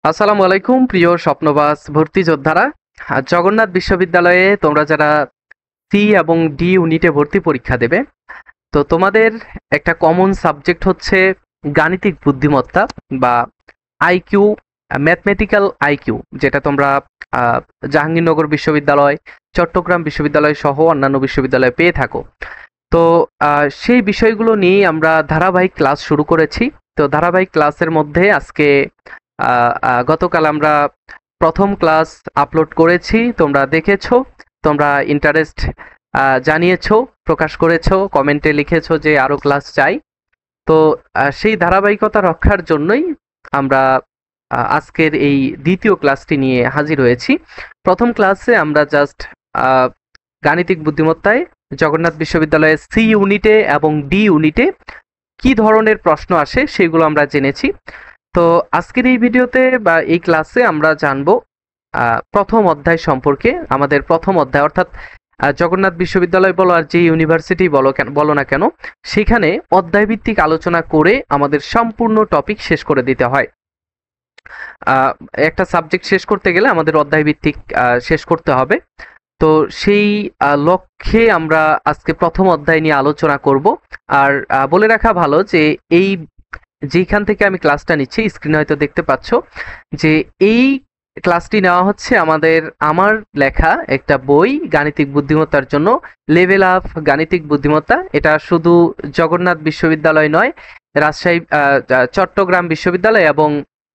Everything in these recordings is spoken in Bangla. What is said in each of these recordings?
আসসালামু আলাইকুম প্রিয় স্বপ্নবাস ভর্তি যোদ্ধারা। জগন্নাথ বিশ্ববিদ্যালয়ে তোমরা যারা সি এবং ডি ইউনিটে ভর্তি পরীক্ষা দেবে, তো তোমাদের একটা কমন সাবজেক্ট হচ্ছে গাণিতিক বুদ্ধিমত্তা বা আইকিউ, ম্যাথমেটিক্যাল আইকিউ, যেটা তোমরা আহ, জাহাঙ্গীরনগর বিশ্ববিদ্যালয়, চট্টগ্রাম বিশ্ববিদ্যালয় সহ অন্যান্য বিশ্ববিদ্যালয়ে পেয়ে থাকো। তো সেই বিষয়গুলো নিয়েই আমরা ধারাবাহিক ক্লাস শুরু করেছি। তো ধারাবাহিক ক্লাসের মধ্যে আজকে গতকাল আমরা প্রথম ক্লাস আপলোড করেছি, তোমরা দেখেছো, তোমরা ইন্টারেস্ট জানিয়েছো, প্রকাশ করেছো, কমেন্টে লিখেছো যে আরো ক্লাস চাই। তো সেই ধারাবাহিকতা রক্ষার জন্যই আমরা আজকের এই দ্বিতীয় ক্লাসটি নিয়ে হাজির হয়েছি। প্রথম ক্লাসে আমরা জাস্ট গাণিতিক বুদ্ধিমত্তায় জগন্নাথ বিশ্ববিদ্যালয়ের সি ইউনিটে এবং ডি ইউনিটে কি ধরনের প্রশ্ন আসে সেগুলো আমরা জেনেছি। তো আজকের এই ভিডিওতে বা এই ক্লাসে আমরা জানবো প্রথম অধ্যায় সম্পর্কে। আমাদের প্রথম অধ্যায় অর্থাৎ জগন্নাথ বিশ্ববিদ্যালয় বলো আর যে ইউনিভার্সিটি বলো না কেন, সেখানে অধ্যায়ভিত্তিক আলোচনা করে আমাদের সম্পূর্ণ টপিক শেষ করে দিতে হয়। একটা সাবজেক্ট শেষ করতে গেলে আমাদের অধ্যায়ভিত্তিক শেষ করতে হবে। তো সেই লক্ষ্যে আমরা আজকে প্রথম অধ্যায় নিয়ে আলোচনা করব। আর বলে রাখা ভালো যে এই যেখান থেকে আমি ক্লাসটা নিচ্ছি, স্ক্রিনে হয়তো দেখতে পাচ্ছ যে এই ক্লাসটি নেওয়া হচ্ছে আমার লেখা একটা বই, গাণিতিক বুদ্ধিমত্তার জন্য, লেভেল আপ গাণিতিক বুদ্ধিমত্তা। এটা শুধু জগন্নাথ বিশ্ববিদ্যালয় নয়, রাজশাহী, চট্টগ্রাম বিশ্ববিদ্যালয় এবং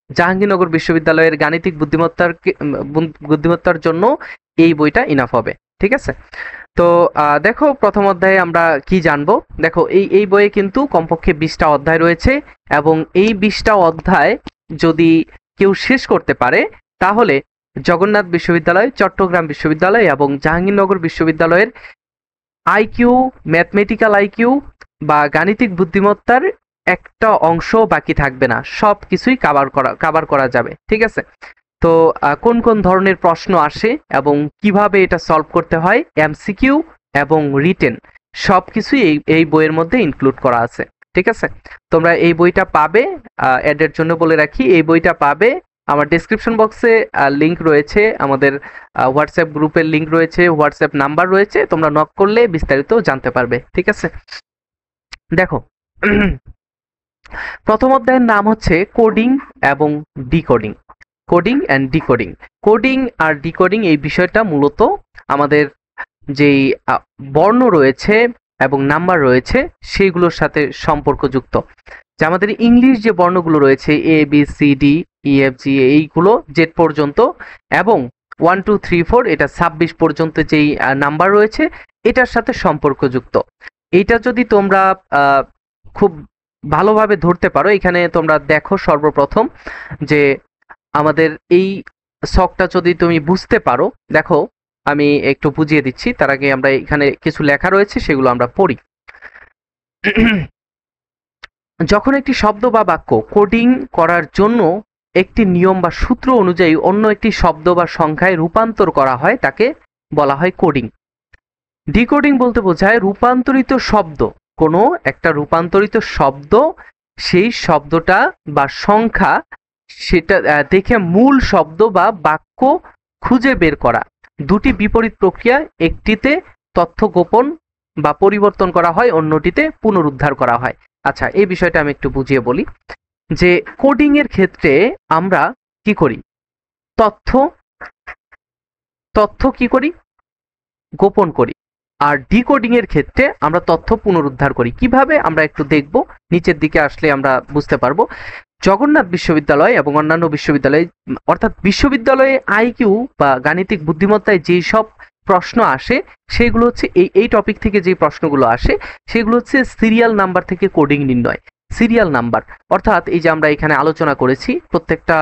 জাহাঙ্গীরনগর বিশ্ববিদ্যালয়ের গাণিতিক বুদ্ধিমত্তার জন্য এই বইটা ইনাফ হবে। ঠিক আছে? তো দেখো প্রথম অধ্যায়ে আমরা কি জানবো। দেখো এই বইয়ে কিন্তু কমপক্ষে 20টা অধ্যায় রয়েছে এবং এই 20টা অধ্যায় যদি কেউ শেষ করতে পারে তাহলে জগন্নাথ বিশ্ববিদ্যালয়, চট্টগ্রাম বিশ্ববিদ্যালয় এবং জাহাঙ্গীরনগর বিশ্ববিদ্যালয়ের আইকিউ, ম্যাথমেটিক্যাল আইকিউ বা গাণিতিক বুদ্ধিমত্তার একটা অংশ বাকি থাকবে না, সব কিছুই কাভার করা যাবে। ঠিক আছে? তো কোন কোন ধরনের প্রশ্ন আসে এবং কিভাবে এটা সলভ করতে হয়, এমসিকিউ এবং রিটেন, সবকিছুই এই বইয়ের মধ্যে ইনক্লুড করা আছে। ঠিক আছে? তোমরা এই বইটা পাবে, অ্যাডের জন্য বলে রাখি, এই বইটা পাবে আমার ডেসক্রিপশন বক্সে লিংক রয়েছে, আমাদের হোয়াটসঅ্যাপ গ্রুপের লিংক রয়েছে, হোয়াটসঅ্যাপ নাম্বার রয়েছে, তোমরা নক করলে বিস্তারিত জানতে পারবে। ঠিক আছে? দেখো, প্রথম অধ্যায়ের নাম হচ্ছে কোডিং এবং decoding. Coding and decoding. Coding আর ডিকোডিং এই বিষয়টা মূলত আমাদের যেই বর্ণ রয়েছে এবং নাম্বার রয়েছে সেইগুলোর সাথে সম্পর্কযুক্ত। যে আমাদের ইংলিশ যে বর্ণগুলো রয়েছে A B C D E F G, এইগুলো জেড পর্যন্ত, এবং 1 2 3 4 এটা 26 পর্যন্ত যেই নাম্বার রয়েছে এটার সাথে সম্পর্কযুক্ত। এইটা যদি তোমরা খুব ভালোভাবে ধরতে পারো, এখানে তোমরা দেখো সর্বপ্রথম যে আমাদের এই ছকটা যদি তুমি বুঝতে পারো, দেখো আমি একটু বুঝিয়ে দিচ্ছি, তার আগে আমরা এখানে কিছু লেখা রয়েছে সেগুলো আমরা পড়ি। যখন একটি শব্দ বা বাক্য কোডিং করার জন্য একটি নিয়ম বা সূত্র অনুযায়ী অন্য একটি শব্দ বা সংখ্যায় রূপান্তর করা হয় তাকে বলা হয় কোডিং। ডিকোডিং বলতে বোঝায় রূপান্তরিত শব্দ, কোনো একটা রূপান্তরিত শব্দ, সেই শব্দটা বা সংখ্যা সেটা দেখে মূল শব্দ বা বাক্য খুঁজে বের করা। দুটি বিপরীত প্রক্রিয়া, একটিতে তথ্য গোপন বা পরিবর্তন করা হয়, অন্যটিতে পুনরুদ্ধার করা হয়। আচ্ছা, এই বিষয়টা আমি একটু বুঝিয়ে বলি যে কোডিং এর ক্ষেত্রে আমরা কি করি, তথ্য তথ্য কি করি, গোপন করি। আর ডিকোডিং এর ক্ষেত্রে আমরা তথ্য পুনরুদ্ধার করি। কিভাবে আমরা একটু দেখব, নিচের দিকে আসলে আমরা বুঝতে পারবো। জগন্নাথ বিশ্ববিদ্যালয় এবং অন্যান্য বিশ্ববিদ্যালয়, অর্থাৎ বিশ্ববিদ্যালয়ে আইকিউ বা গাণিতিক বুদ্ধিমত্তায় যেই সব প্রশ্ন আসে সেগুলো হচ্ছে এই টপিক থেকে যে প্রশ্নগুলো আসে সেগুলো হচ্ছে সিরিয়াল নাম্বার থেকে কোডিং নির্ণয়। সিরিয়াল নাম্বার অর্থাৎ এই যে আমরা এখানে আলোচনা করেছি, প্রত্যেকটা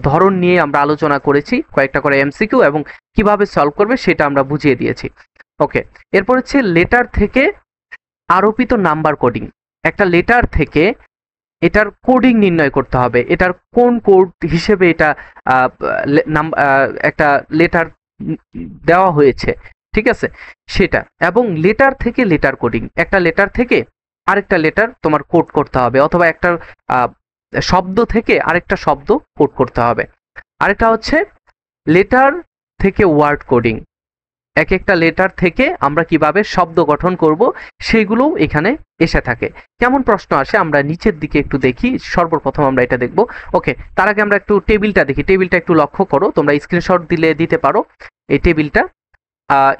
ধরন নিয়ে আমরা আলোচনা করেছি, কয়েকটা করে এমসিকিউ এবং কিভাবে সলভ করবে সেটা আমরা বুঝিয়ে দিয়েছি। ওকে, এরপর হচ্ছে লেটার থেকে আরোপিত নাম্বার কোডিং। একটা লেটার থেকে এটার কোডিং নির্ণয় করতে হবে, এটার কোন কোড হিসেবে এটা একটা লেটার দেওয়া হয়েছে। ঠিক আছে? সেটা, এবং লেটার থেকে লেটার কোডিং, একটা লেটার থেকে আরেকটা লেটার তোমার কোড করতে হবে, অথবা একটা শব্দ থেকে আরেকটা শব্দ কোড করতে হবে। আরেকটা হচ্ছে লেটার থেকে ওয়ার্ড কোডিং, এক একটা লেটার থেকে আমরা কিভাবে শব্দ গঠন করব সেইগুলো এখানে এসে থাকে। কেমন প্রশ্ন আসে আমরা নিচের দিকে একটু দেখি। সর্বপ্রথম আমরা এটা দেখব। ওকে, তার আগে আমরা একটু টেবিলটা দেখি। টেবিলটা একটু লক্ষ্য করো, তোমরা স্ক্রিনশট দিলে দিতে পারো এই টেবিলটা।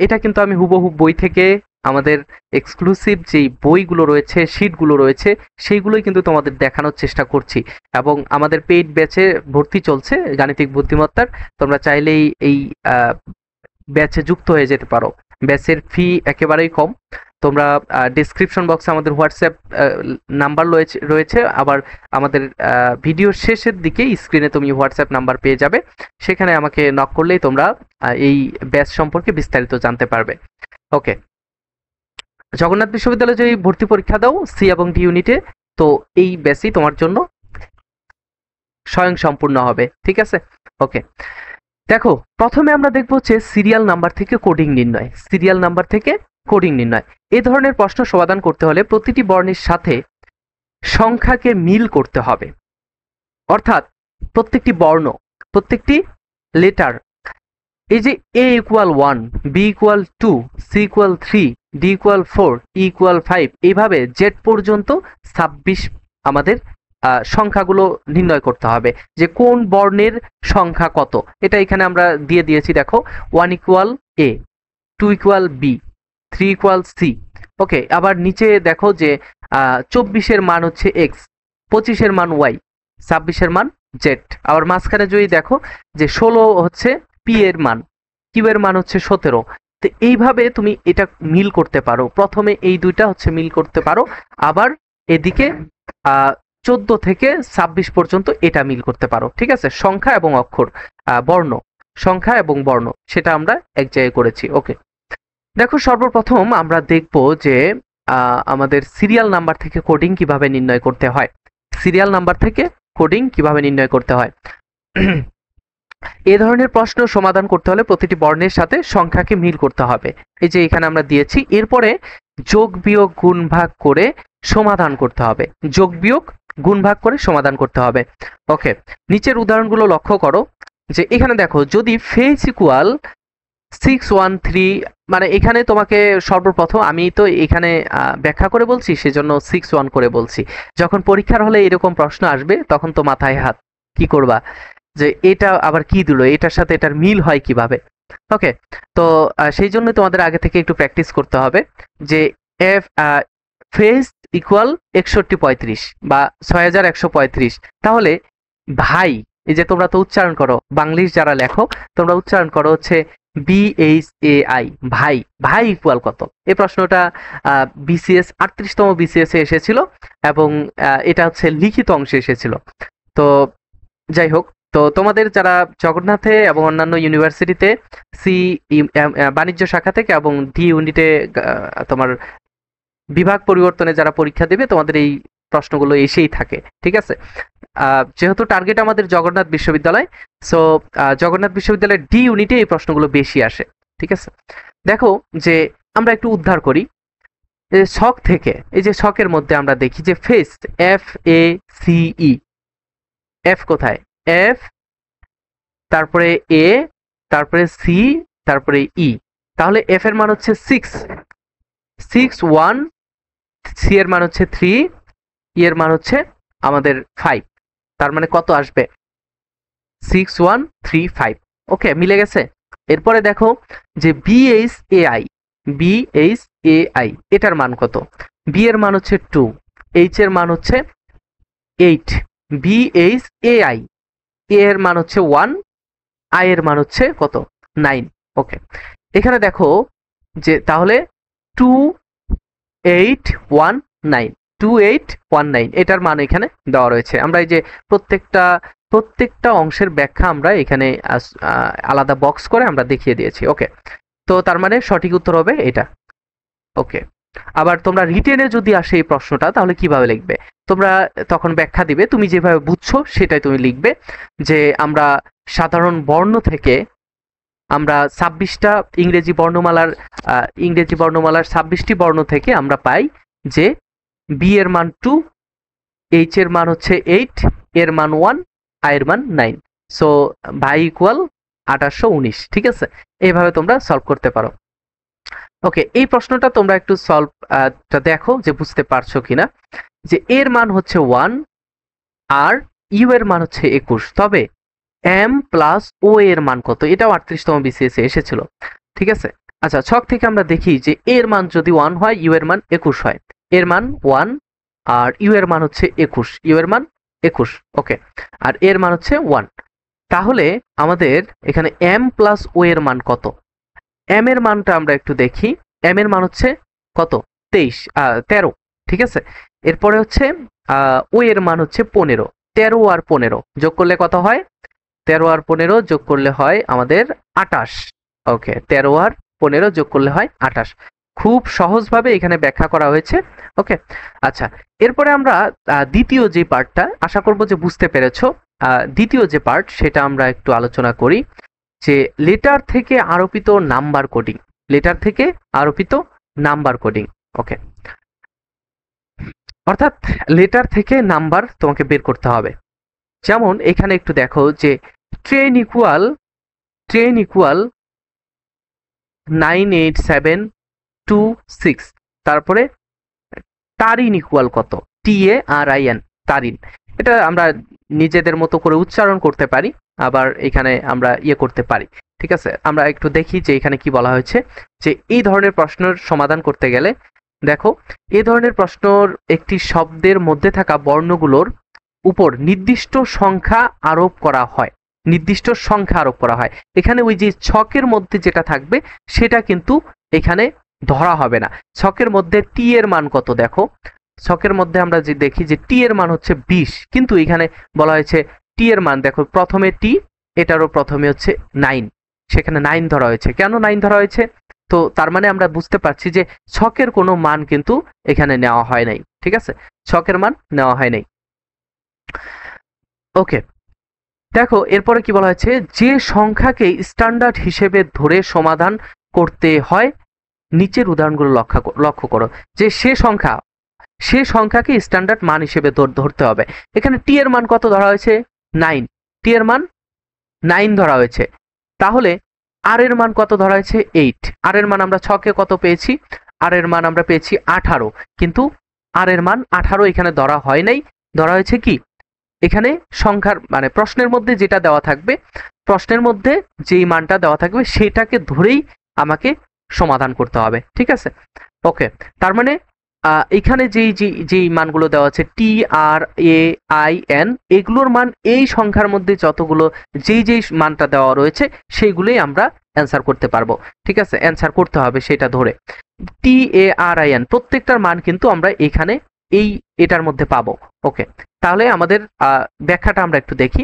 এটা কিন্তু আমি হুবহু বই থেকে, আমাদের এক্সক্লুসিভ যেই বইগুলো রয়েছে, শিটগুলো রয়েছে, সেইগুলোই কিন্তু তোমাদের দেখানোর চেষ্টা করছি। এবং আমাদের পেইড ব্যাচে ভর্তি চলছে গাণিতিক বুদ্ধিমত্তার। তোমরা চাইলেই এই ব্যাচে যুক্ত হয়ে যেতে পারো। ব্যাচের ফি একেবারেই কম। তোমরা ডেসক্রিপশন বক্সে আমাদের হোয়াটসঅ্যাপ নাম্বার রয়েছে, আবার আমাদের ভিডিওর শেষের দিকে স্ক্রিনে তুমি হোয়াটসঅ্যাপ নাম্বার পেয়ে যাবে। সেখানে আমাকে নক করলেই তোমরা এই ব্যাচ সম্পর্কে বিস্তারিত জানতে পারবে। ওকে, জগন্নাথ বিশ্ববিদ্যালয়ে যদি ভর্তি পরীক্ষা দাও সি এবং ডি ইউনিটে, তো এই ব্যাচই তোমার জন্য স্বয়ং সম্পূর্ণ হবে। ঠিক আছে, ওকে। দেখো, প্রথমে আমরা দেখব হচ্ছে সিরিয়াল নাম্বার থেকে কোডিং নির্ণয়। সিরিয়াল নাম্বার থেকে কোডিং নির্ণয়, এই ধরনের প্রশ্ন সমাধান করতে হলে প্রতিটি বর্ণের সাথে সংখ্যাকে মিল করতে হবে। অর্থাৎ প্রত্যেকটি বর্ণ, প্রত্যেকটি লেটার, এই যে A equal 1, B equal 2, C equal 3, D equal 4, E equal 5, এইভাবে জেড পর্যন্ত 26 আমাদের সংখ্যাগুলো নির্ণয় করতে হবে যে কোন বর্ণের সংখ্যা কত। এটা এখানে আমরা দিয়ে দিয়েছি, দেখো 1 ইকুয়াল এ, 2 ইকুয়াল বি, 3 ইকুয়াল সি। ওকে, আবার নিচে দেখো যে 24-এর মান হচ্ছে এক্স, 25-এর মান ওয়াই, 26-এর মান জেড। আবার মাঝখানে যদি দেখো যে 16 হচ্ছে পি এর মান, কিউ এর মান হচ্ছে 17। তো এইভাবে তুমি এটা মিল করতে পারো। প্রথমে এই দুইটা হচ্ছে মিল করতে পারো, আবার এদিকে 14 থেকে 26 পর্যন্ত এটা মিল করতে পারো। ঠিক আছে, সংখ্যা এবং অক্ষর, বর্ণ, সংখ্যা এবং বর্ণ, সেটা আমরা এক জায়গায় করেছি। ওকে, দেখো সর্বপ্রথম আমরা দেখব যে আমাদের সিরিয়াল নাম্বার থেকে কোডিং কিভাবে নির্ণয় করতে হয়। সিরিয়াল নাম্বার থেকে কোডিং কিভাবে নির্ণয় করতে হয়। এ ধরনের প্রশ্ন সমাধান করতে হলে প্রতিটি বর্ণের সাথে সংখ্যাকে মিল করতে হবে। এই যে এখানে আমরা দিয়েছি, এরপরে যোগ বিয়োগ গুণ ভাগ করে সমাধান করতে হবে। যোগ বিয়োগ গুণ ভাগ করে সমাধান করতে হবে। ওকে, নিচের উদাহরণগুলো লক্ষ্য করো যে এখানে দেখো যদি ফেজ ইকুয়াল 613, মানে এখানে তোমাকে সর্বপ্রথম, আমি তো এখানে ব্যাখ্যা করে বলছি সেজন্য 61 করে বলছি। যখন পরীক্ষার হলে এরকম প্রশ্ন আসবে তখন তো মাথায় হাত, কি করবা যে এটা আবার কি দিল, এটার সাথে এটার মিল হয় কিভাবে। ওকে, তো সেই জন্য তোমাদের আগে থেকে একটু প্র্যাকটিস করতে হবে যে এফ ফেজ ইকুয়াল 6135 বা 6135। তাহলে ভাই, এই যে তোমরা তো উচ্চারণ করো, বাংলিশ যারা লেখো তোমরা উচ্চারণ করো হচ্ছে BHAI, ভাই। ভাই ইকুয়াল কত? এই প্রশ্নটা বিসিএস 38তম বিসিএস এ এসেছিল এবং এটা হচ্ছে লিখিত অংশে এসেছিল। তো যাই হোক, তো তোমাদের যারা জগন্নাথে এবং অন্যান্য ইউনিভার্সিটিতে সি বাণিজ্য শাখা থেকে এবং ডি ইউনিটে তোমার বিভাগ পরিবর্তনে যারা পরীক্ষা দেবে, তোমাদের এই প্রশ্নগুলো এসেই থাকে। ঠিক আছে, যেহেতু টার্গেট আমাদের জগন্নাথ বিশ্ববিদ্যালয়, সো জগন্নাথ বিশ্ববিদ্যালয়ের ডি ইউনিটে এই প্রশ্নগুলো বেশি আসে। ঠিক আছে, দেখো যে আমরা একটু উদ্ধার করি ছক থেকে। এই যে ছকের মধ্যে আমরা দেখি যে ফেস, FACE, এফ কোথায়? এফ, তারপরে এ, তারপরে সি, তারপরে ই। তাহলে এফ এর মান হচ্ছে 661, সি এর মান হচ্ছে 3, ই এর মান হচ্ছে আমাদের 5। তার মানে কত আসবে? 6135। ওকে, মিলে গেছে। এরপরে দেখো যে BHAI, এটার মান কত? বি এর মান হচ্ছে 2, এইচ এর মান হচ্ছে 8, BHAI, এ এর মান হচ্ছে 1, আই এর মান হচ্ছে কত? 9। ওকে, এখানে দেখো যে তাহলে 2819, 2819 এটার মান এখানে দেওয়া রয়েছে। আমরা এই যে প্রত্যেকটা অংশের ব্যাখ্যা আমরা এখানে আলাদা বক্স করে আমরা দেখিয়ে দিয়েছি। ওকে, তো তার মানে সঠিক উত্তর হবে এটা। ওকে, আবার তোমরা রিটেনে যদি আসে এই প্রশ্নটা, তাহলে কিভাবে লিখবে? তোমরা তখন ব্যাখ্যা দিবে, তুমি যেভাবে বুঝছো সেটাই তুমি লিখবে যে আমরা সাধারণ বর্ণ থেকে আমরা 26টা ইংরেজি বর্ণমালার 26টি বর্ণ থেকে আমরা পাই যে বি এর মান 2, এইচ এর মান হচ্ছে 8, এর মান 1, আই এর মান 9। সো ভাই ইকুয়াল 2819, ঠিক আছে? এইভাবে তোমরা সলভ করতে পারো। ওকে, এই প্রশ্নটা তোমরা একটু সলভ দেখো যে বুঝতে পারছো কিনা। যে এর মান হচ্ছে 1 আর ইউ এর মান হচ্ছে 21, তবে এম প্লাস ও এর মান কত? এটাও 38তম বিসিএস এ এসেছিল, ঠিক আছে? আচ্ছা, ছক থেকে আমরা দেখি যে এর মান যদি 1 হয়, ইউ এর মান 21 হয়। এর মান 1 আর ইউ এর মান হচ্ছে 21, ইউ এর মান 21, ওকে, আর এর মান হচ্ছে 1। তাহলে আমাদের এখানে এম প্লাস ও এর মান কত? এম এর মানটা আমরা একটু দেখি। এম এর মান হচ্ছে কত? 13, ঠিক আছে? এরপরে হচ্ছে ও এর মান হচ্ছে 15। 13 আর 15 যোগ করলে কত হয়? 13 আর 15 যোগ করলে হয় আমাদের 28। ওকে, 13 আর 15 যোগ করলে হয় 28। খুব সহজভাবে এখানে ব্যাখ্যা করা হয়েছে। ওকে, আচ্ছা, এরপরে আমরা দ্বিতীয় যে পার্টটা, আশা করব যে বুঝতে পেরেছো। দ্বিতীয় যে পার্ট সেটা আমরা একটু আলোচনা করি, যে লেটার থেকে আরোপিত নাম্বার কোডিং। লেটার থেকে আরোপিত নাম্বার কোডিং, ওকে, অর্থাৎ লেটার থেকে নাম্বার তোমাকে বের করতে হবে। যেমন এখানে একটু দেখো যে ট্রেন ইকুয়াল 98726, তারপরে তারিন ইকুয়াল কত? TARIN, তারিন। এটা আমরা নিজেদের মতো করে উচ্চারণ করতে পারি, আবার এখানে আমরা করতে পারি, ঠিক আছে? আমরা একটু দেখি যে এখানে কি বলা হয়েছে। যে এই ধরনের প্রশ্নের সমাধান করতে গেলে দেখো, এই ধরনের প্রশ্নর একটি শব্দের মধ্যে থাকা বর্ণগুলোর উপর নির্দিষ্ট সংখ্যা আরোপ করা হয়। নির্দিষ্ট সংখ্যা আরোপ করা হয়। এখানে ওই যে ছকের মধ্যে যেটা থাকবে সেটা কিন্তু এখানে ধরা হবে না। ছকের মধ্যে টি এর মান কত? দেখো, ছকের মধ্যে আমরা যে দেখি যে টি এর মান হচ্ছে 20, কিন্তু এখানে বলা হয়েছে টি এর মান, দেখো প্রথমে টি, এটারও প্রথমে হচ্ছে 9, সেখানে 9 ধরা হয়েছে। কেন 9 ধরা হয়েছে? তো তার মানে আমরা বুঝতে পারছি যে ছকের কোনো মান কিন্তু এখানে নেওয়া হয় নাই, ঠিক আছে? ছকের মান নেওয়া হয় নাই। ওকে, দেখো এরপরে কি বলা হয়েছে, যে সংখ্যাকে স্ট্যান্ডার্ড হিসেবে ধরে সমাধান করতে হয় নিচের উদাহরণগুলো লক্ষ্য করো। যে সে সংখ্যাকে স্ট্যান্ডার্ড মান হিসেবে ধরতে হবে। এখানে টি এর মান কত ধরা হয়েছে? 9, টি এর মান 9 ধরা হয়েছে। তাহলে আর এর মান কত ধরা হয়েছে? 8। আর এর মান আমরা ছকে কত পেয়েছি? আর এর মান আমরা পেয়েছি 18, কিন্তু আর এর মান 18 এখানে ধরা হয় নাই। ধরা হয়েছে কি? এখানে সংখ্যার মানে প্রশ্নের মধ্যে যেটা দেওয়া থাকবে, প্রশ্নের মধ্যে যেই মানটা দেওয়া থাকবে সেটাকে ধরেই আমাকে সমাধান করতে হবে, ঠিক আছে? ওকে, তার মানে এখানে যেই মানগুলো দেওয়া আছে TRAIN, এগুলোর মান এই সংখ্যার মধ্যে যতগুলো যেই মানটা দেওয়া রয়েছে সেইগুলোই আমরা অ্যান্সার করতে পারবো, ঠিক আছে? অ্যান্সার করতে হবে সেটা ধরে। TARIN প্রত্যেকটার মান কিন্তু আমরা এখানে এটার মধ্যে পাবো। ওকে, তাহলে আমাদের ব্যাখ্যাটা আমরা একটু দেখি।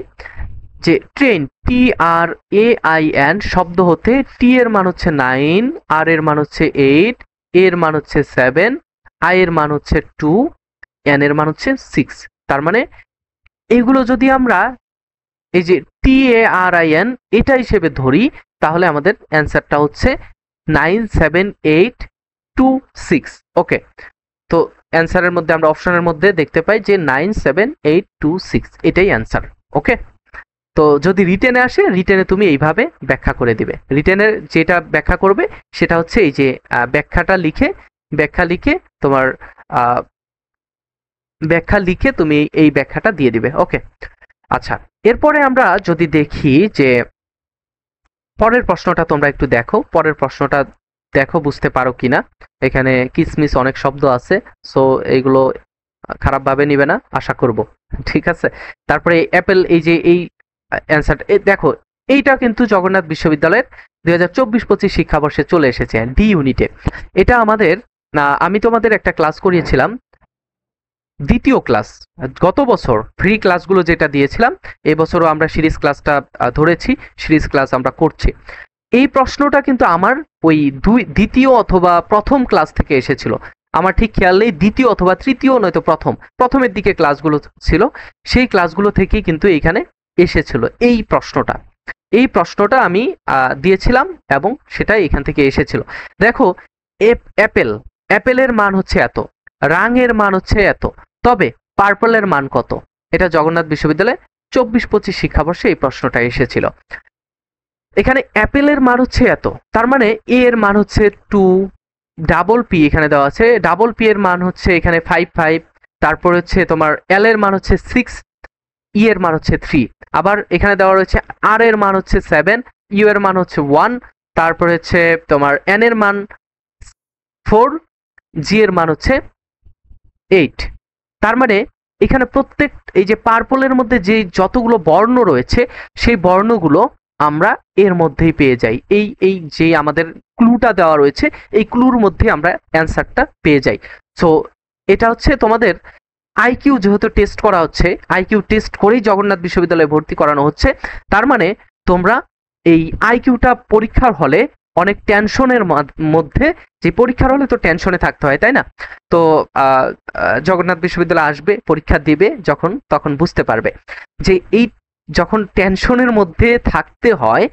যে ট্রেন TRAIN শব্দ হতে টি এর মান হচ্ছে 9, আর এর মান হচ্ছে 8, এর মান হচ্ছে 7, আই এর মান হচ্ছে 2, এন এর মান হচ্ছে 6। তার মানে এগুলো যদি আমরা এই যে TARIN এটা হিসেবে ধরি, তাহলে আমাদের অ্যান্সারটা হচ্ছে 97826। ওকে, তো অ্যান্সারের মধ্যে আমরা অপশনের মধ্যে দেখতে পাই যে 97826, এটাই অ্যান্সার। ওকে, তো যদি রিটেনে আসে, রিটেনে তুমি এইভাবে ব্যাখ্যা করে দিবে। রিটেনের যেটা ব্যাখ্যা করবে সেটা হচ্ছে এই যে ব্যাখ্যা লিখে তোমার ব্যাখ্যা লিখে তুমি এই ব্যাখ্যাটা দিয়ে দিবে। ওকে, আচ্ছা, এরপরে আমরা যদি দেখি যে পরের প্রশ্নটা তোমরা একটু দেখো, পরের প্রশ্নটা দেখো বুঝতে পারো কিনা। এখানে কিসমিস অনেক শব্দ আছে, সো এইগুলো খারাপভাবে নিবে না আশা করব, ঠিক আছে? তারপরে অ্যাপেল, এই যে এই অ্যান্সার দেখো, এইটা কিন্তু জগন্নাথ বিশ্ববিদ্যালয়ের 2024-25 শিক্ষাবর্ষে চলে এসেছে ডি ইউনিটে। এটা আমাদের আমি তোমাদের একটা ক্লাস করিয়েছিলাম, দ্বিতীয় ক্লাস। গত বছর ফ্রি ক্লাসগুলো যেটা দিয়েছিলাম, এই বছরও আমরা সিরিজ ক্লাসটা ধরেছি, সিরিজ ক্লাস আমরা করছি। এই প্রশ্নটা কিন্তু আমার ওই দ্বিতীয় অথবা প্রথম ক্লাস থেকে এসেছিল। আমার ঠিক খেয়াল নেই, দ্বিতীয় অথবা তৃতীয় নয়তো প্রথমের দিকে ক্লাসগুলো ছিল, সেই ক্লাসগুলো থেকেই কিন্তু এখানে এসেছিল এই প্রশ্নটা আমি দিয়েছিলাম এবং সেটা এখান থেকে এসেছিল। দেখো, অ্যাপেলের মান হচ্ছে এত, রাঙের মান হচ্ছে এত, তবে পার্পলের মান কত? এটা জগন্নাথ বিশ্ববিদ্যালয়ে 24-25 শিক্ষাবর্ষে এই প্রশ্নটা এসেছিল। এখানে অ্যাপেলের মান হচ্ছে এত, তার মানে এ এর মান হচ্ছে 2, ডাবল পি এখানে দেওয়া আছে, ডাবল পি এর মান হচ্ছে এখানে 5, তারপর হচ্ছে তোমার এল এর মান হচ্ছে 6, ই এর মান হচ্ছে 3, আবার এখানে দেওয়া রয়েছে আর এর মান হচ্ছে 7, ইউ এর মান হচ্ছে 1, তারপর হচ্ছে তোমার এন এর মান 4, জি এর মান হচ্ছে 8। তার মানে এখানে প্রত্যেক এই যে পার্পলের মধ্যে যে যতগুলো বর্ণ রয়েছে সেই বর্ণগুলো আমরা এর মধ্যেই পেয়ে যাই। এই যে আমাদের ক্লুটা দেওয়া রয়েছে এই ক্লুর মধ্যে আমরা অ্যান্সারটা পেয়ে যাই। সো এটা হচ্ছে তোমাদের আইকিউ যেহেতু টেস্ট করা হচ্ছে, আইকিউ টেস্ট করেই জগন্নাথ বিশ্ববিদ্যালয়ে ভর্তি করানো হচ্ছে, তার মানে তোমরা এই আইকিউটা পরীক্ষার হলে অনেক টেনশনের মধ্যে, যে পরীক্ষার হলে তো টেনশনে থাকতে হয় তাই না? তো জগন্নাথ বিশ্ববিদ্যালয়ে আসবে, পরীক্ষা দিবে যখন, তখন বুঝতে পারবে যে এই যখন টেনশনের মধ্যে থাকতে হয়,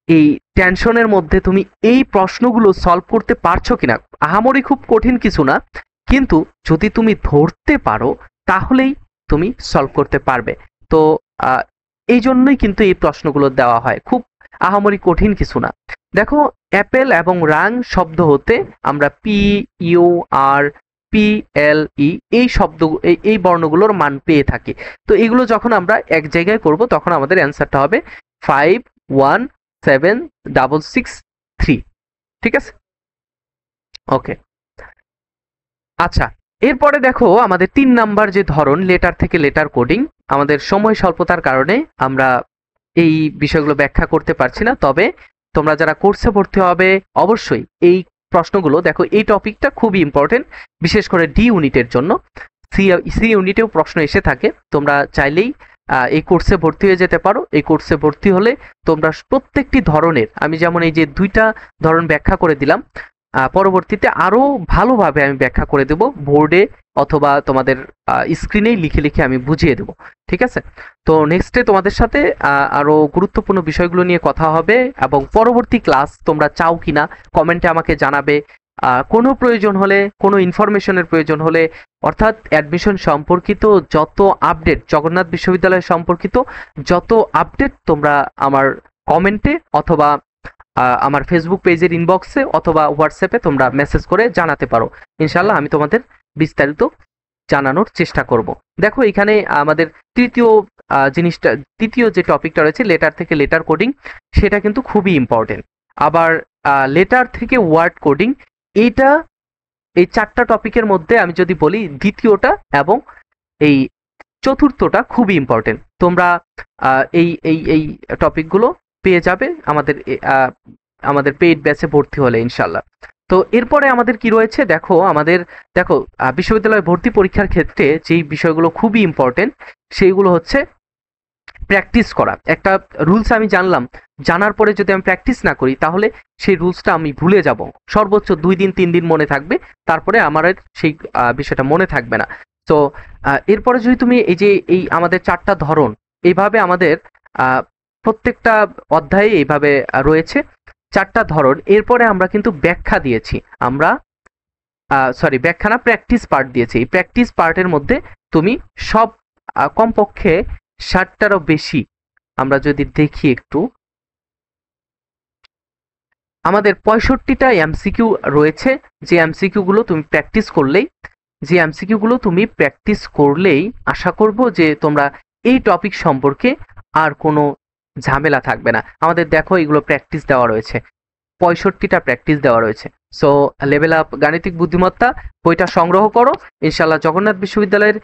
এই টেনশনের মধ্যে তুমি এই প্রশ্নগুলো সলভ করতে পারছো কিনা। আহামরি খুব কঠিন কিছু না, কিন্তু যদি তুমি ধরতে পারো তাহলেই তুমি সলভ করতে পারবে। তো এই জন্যই কিন্তু এই প্রশ্নগুলো দেওয়া হয়, খুব আহামরি কঠিন কিছু না। দেখো অ্যাপেল এবং রাং শব্দ হতে আমরা পি, ইউ, আর, পি, এল, ই এই শব্দ এই বর্ণগুলোর মান পেয়ে থাকি। তো এগুলো যখন আমরা এক জায়গায় করব তখন আমাদের অ্যান্সারটা হবে 5176663। ঠিক আছে, ওকে। আচ্ছা, এরপরে দেখো আমাদের 3 নাম্বার যে ধরন, লেটার থেকে লেটার কোডিং। আমাদের সময় স্বল্পতার কারণে আমরা এই বিষয়গুলো ব্যাখ্যা করতে পারছি না, তবে তোমরা যারা কোর্সে ভর্তি হবে অবশ্যই এই প্রশ্নগুলো দেখো, এই টপিকটা খুবই ইম্পর্টেন্ট, বিশেষ করে ডি ইউনিটের জন্য। সি ইউনিটেও প্রশ্ন এসে থাকে, তোমরা চাইলেই এই কোর্সে ভর্তি হয়ে যেতে পারো। এই কোর্সে ভর্তি হলে তোমরা প্রত্যেকটি ধরনের, আমি যেমন এই যে 2টা ধরন ব্যাখ্যা করে দিলাম, পরবর্তীতে আরো ভালোভাবে আমি ব্যাখ্যা করে দেব বোর্ডে অথবা তোমাদের স্ক্রিনেই লিখে লিখে আমি বুঝিয়ে দেব। ঠিক আছে, তো নেক্সটে তোমাদের সাথে আরো গুরুত্বপূর্ণ বিষয়গুলো নিয়ে কথা হবে, এবং পরবর্তী ক্লাস তোমরা চাও কিনা কমেন্টে আমাকে জানাবে। কোনো প্রয়োজন হলে, কোনো ইনফরমেশনের প্রয়োজন হলে, অর্থাৎ অ্যাডমিশন সম্পর্কিত যত আপডেট, জগন্নাথ বিশ্ববিদ্যালয় সম্পর্কিত যত আপডেট তোমরা আমার কমেন্টে অথবা আমার ফেসবুক পেজের ইনবক্সে অথবা হোয়াটসঅ্যাপে তোমরা মেসেজ করে জানাতে পারো। ইনশাল্লাহ আমি তোমাদের বিস্তারিত জানানোর চেষ্টা করব। দেখো এখানে আমাদের তৃতীয় যে টপিকটা রয়েছে লেটার থেকে লেটার কোডিং, সেটা কিন্তু খুবই ইম্পর্টেন্ট। আবার লেটার থেকে ওয়ার্ড কোডিং, এইটা এই 4টা টপিকের মধ্যে আমি যদি বলি দ্বিতীয়টা এবং এই চতুর্থটা খুবই ইম্পর্টেন্ট। তোমরা এই এই এই টপিকগুলো পেয়ে যাবে আমাদের পেইড ব্যাচে ভর্তি হলে ইনশাল্লাহ। তো এরপরে আমাদের কি রয়েছে দেখো, বিশ্ববিদ্যালয় ভর্তি পরীক্ষার ক্ষেত্রে যেই বিষয়গুলো খুবই ইম্পর্টেন্ট সেইগুলো হচ্ছে প্র্যাকটিস করা। একটা রুলস আমি জানলাম, জানার পরে যদি আমি প্র্যাকটিস না করি তাহলে সেই রুলসটা আমি ভুলে যাব, সর্বোচ্চ 2 দিন 3 দিন মনে থাকবে, তারপরে আমার সেই বিষয়টা মনে থাকবে না। তো এরপরে যদি তুমি এই আমাদের 4টা ধরন, এইভাবে আমাদের প্রত্যেকটা অধ্যায়ে এইভাবে রয়েছে 4টা ধরন। এরপরে আমরা কিন্তু ব্যাখ্যা দিয়েছি, আমরা ব্যাখ্যা না, প্র্যাকটিস পার্ট দিয়েছি। এই প্র্যাকটিস পার্টের মধ্যে তুমি সব কমপক্ষে 60টারও বেশি, আমরা যদি দেখি একটু, আমাদের 65টা এমসিকিউ রয়েছে, যে এমসিকিউ গুলো তুমি প্র্যাকটিস করলেই আশা করব যে তোমরা এই টপিক সম্পর্কে আর কোনো ঝামেলা থাকবে না। আমাদের দেখো এগুলো প্র্যাকটিস দেওয়া রয়েছে, 65টা প্র্যাকটিস দেওয়া রয়েছে। সো লেভেল আপ গাণিতিক বুদ্ধিমত্তা বইটা সংগ্রহ করো, ইনশাল্লাহ জগন্নাথ বিশ্ববিদ্যালয়ের,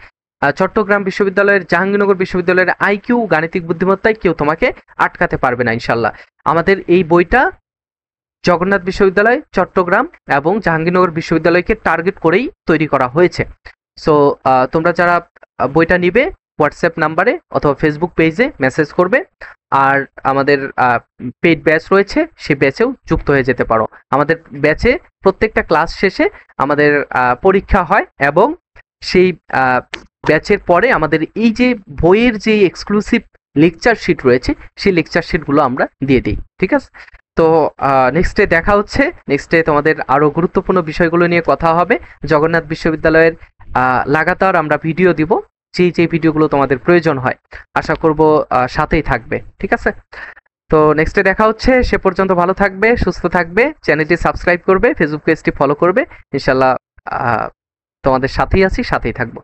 চট্টগ্রাম বিশ্ববিদ্যালয়ের, জাহাঙ্গীরনগর বিশ্ববিদ্যালয়ের আইকিউ গাণিতিক বুদ্ধিমত্তায় কেউ তোমাকে আটকাতে পারবে না ইনশাল্লাহ। আমাদের এই বইটা জগন্নাথ বিশ্ববিদ্যালয়, চট্টগ্রাম এবং জাহাঙ্গীরনগর বিশ্ববিদ্যালয়কে টার্গেট করেই তৈরি করা হয়েছে। সো তোমরা যারা বইটা নিবে হোয়াটসঅ্যাপ নাম্বারে অথবা ফেসবুক পেজে মেসেজ করবে, আর আমাদের পেইড ব্যাচ রয়েছে, সেই ব্যাচেও যুক্ত হয়ে যেতে পারো। আমাদের ব্যাচে প্রত্যেকটা ক্লাস শেষে আমাদের পরীক্ষা হয়, এবং সেই ব্যাচের পরে আমাদের এই যে বইয়ের যে এক্সক্লুসিভ লেকচার শিট রয়েছে সেই লেকচার শিটগুলো আমরা দিয়ে দিই। ঠিক আছে, তো নেক্সটে দেখা হচ্ছে, নেক্সটে তোমাদের আরো গুরুত্বপূর্ণ বিষয়গুলো নিয়ে কথা হবে। জগন্নাথ বিশ্ববিদ্যালয়ের লাগাতার আমরা ভিডিও দিব, যে ভিডিওগুলো তোমাদের প্রয়োজন হয়। আশা করব সাথেই থাকবে, ঠিক আছে? তো নেক্সটে দেখা হচ্ছে, সে পর্যন্ত ভালো থাকবে, সুস্থ থাকবে, চ্যানেলটি সাবস্ক্রাইব করবে, ফেসবুক পেজটি ফলো করবে। ইনশাল্লাহ তোমাদের সাথেই আছি, সাথেই থাকবো।